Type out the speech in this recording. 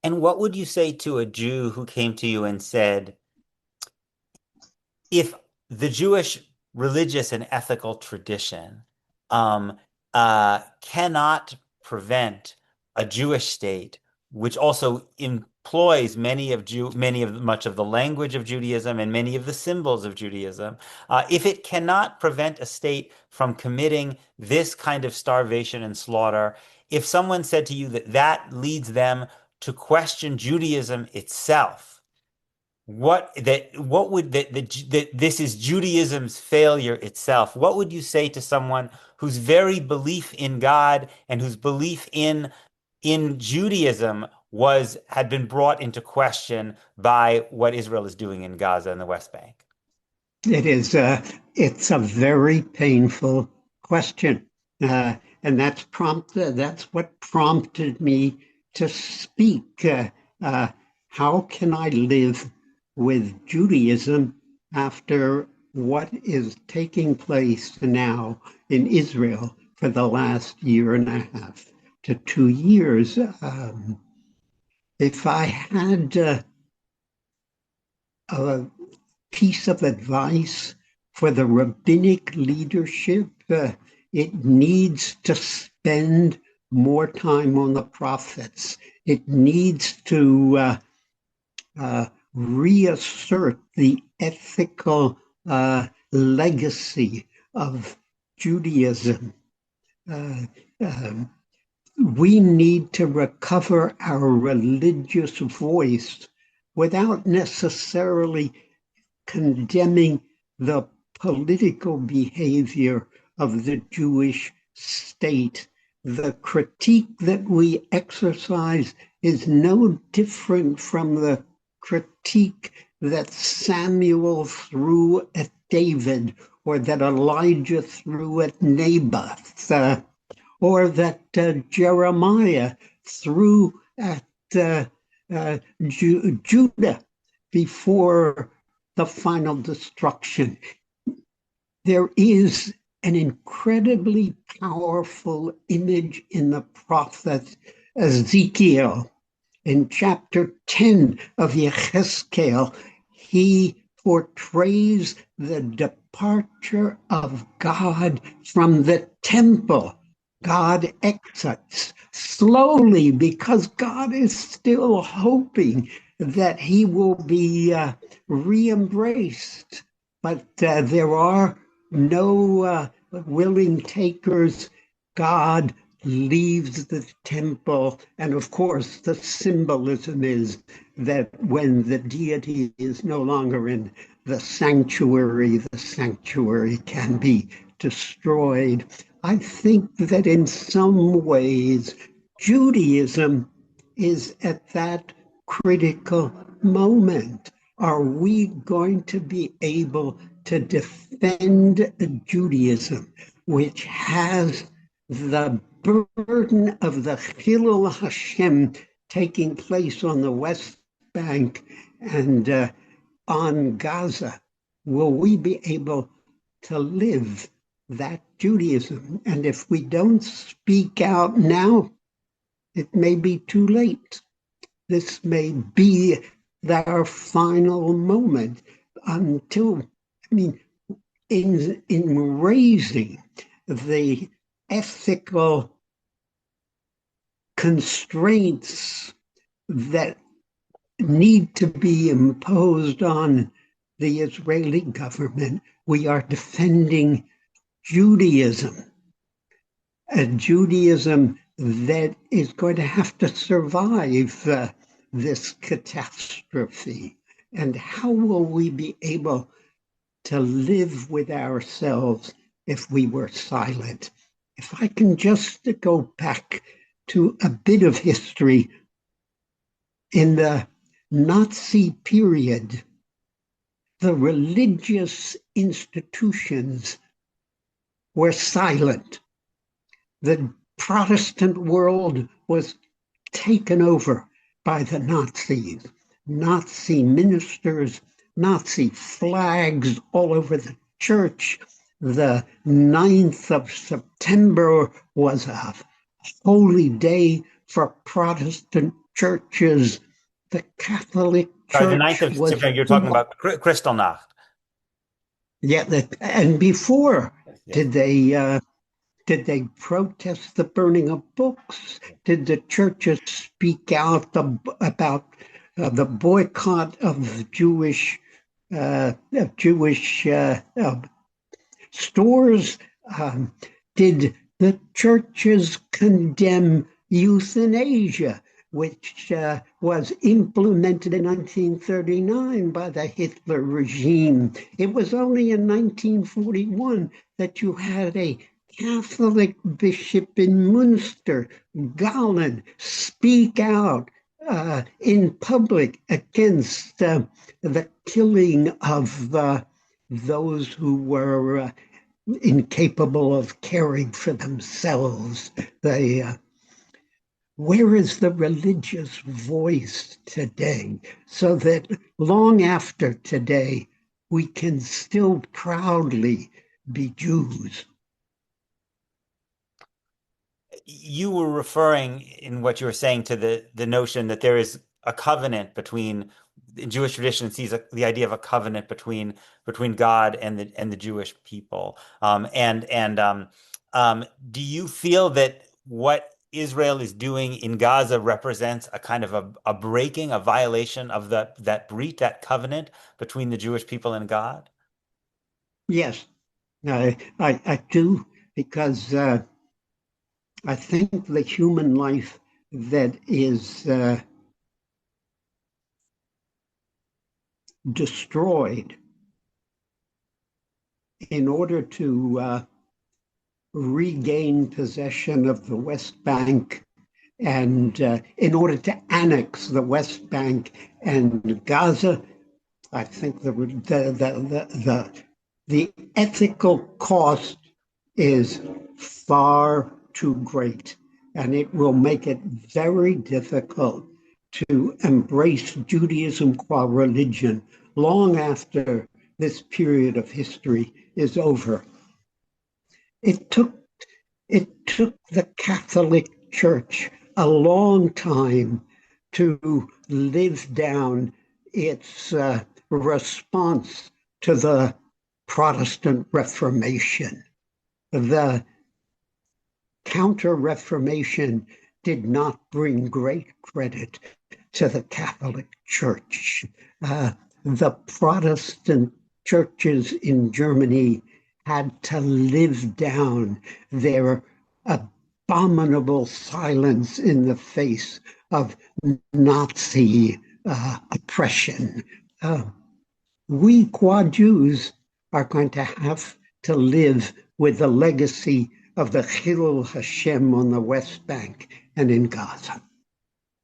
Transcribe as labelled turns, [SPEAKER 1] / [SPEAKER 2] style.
[SPEAKER 1] And what would you say to a Jew who came to you and said, if the Jewish religious and ethical tradition um, cannot prevent a Jewish state, which also employs much of the language of Judaism and many of the symbols of Judaism, if it cannot prevent a state from committing this kind of starvation and slaughter, if someone said to you that that leads them to question Judaism itself, that this is Judaism's failure itself. What would you say to someone whose very belief in God and whose belief in Judaism was had been brought into question by what Israel is doing in Gaza and the West Bank?
[SPEAKER 2] It is it's a very painful question. And that's what prompted me to speak. How can I live with Judaism after what is taking place now in Israel for the last year and a half to 2 years? If I had a piece of advice for the rabbinic leadership, it needs to spend more time on the prophets. It needs to reassert the ethical legacy of Judaism. Uh, um, we need to recover our religious voice without necessarily condemning the political behavior of the Jewish state. The critique that we exercise is no different from the critique that Samuel threw at David, or that Elijah threw at Naboth, or that Jeremiah threw at Judah before the final destruction. There is an incredibly powerful image in the prophet Ezekiel. In chapter 10 of Yechezkel, he portrays the departure of God from the temple. God exits slowly because God is still hoping that he will be re-embraced. But there are no willing takers. God leaves the temple. And of course, the symbolism is that when the deity is no longer in the sanctuary can be destroyed. I think that in some ways, Judaism is at that critical moment. Are we going to be able to defend Judaism, which has the burden of the Chilul Hashem taking place on the West Bank and on Gaza? Will we be able to live that Judaism? And if we don't speak out now, it may be too late. This may be our final moment until, in raising the ethical constraints that need to be imposed on the Israeli government, we are defending Judaism, a Judaism that is going to have to survive this catastrophe. And how will we be able to live with ourselves if we were silent? If I can just go back to a bit of history, in the Nazi period, the religious institutions were silent. The Protestant world was taken over by the Nazis. Nazi ministers, Nazi flags all over the church. The 9th of September was a holy day for Protestant churches, the Catholic
[SPEAKER 1] Sorry, the ninth
[SPEAKER 2] Church
[SPEAKER 1] of
[SPEAKER 2] was,
[SPEAKER 1] September, you're talking about Kristallnacht.
[SPEAKER 2] yeah, and before,
[SPEAKER 1] Yes.
[SPEAKER 2] did they protest the burning of books? Did the churches speak out about the boycott of Jewish stores? Um, did the churches condemn euthanasia, which was implemented in 1939 by the Hitler regime? It was only in 1941 that you had a Catholic bishop in Munster, Gallen, speak out in public against the killing of those who were incapable of caring for themselves. Where is the religious voice today so that long after today we can still proudly be Jews?
[SPEAKER 1] You were referring in what you were saying to the notion that there is a covenant between Jewish tradition sees the idea of a covenant between God and the Jewish people. Do you feel that what Israel is doing in Gaza represents a kind of a breaking, a violation of that breach, that covenant between the Jewish people and God?
[SPEAKER 2] Yes, I do, because I think the human life that is destroyed in order to regain possession of the West Bank and in order to annex the West Bank and Gaza, I think the ethical cost is far too great, and it will make it very difficult to embrace Judaism qua religion long after this period of history is over. It took it took the Catholic Church a long time to live down its response to the Protestant Reformation. The Counter Reformation did not bring great credit to the Catholic Church. The Protestant churches in Germany had to live down their abominable silence in the face of Nazi oppression. We qua Jews are going to have to live with the legacy of the Chilul Hashem on the West Bank and in Gaza.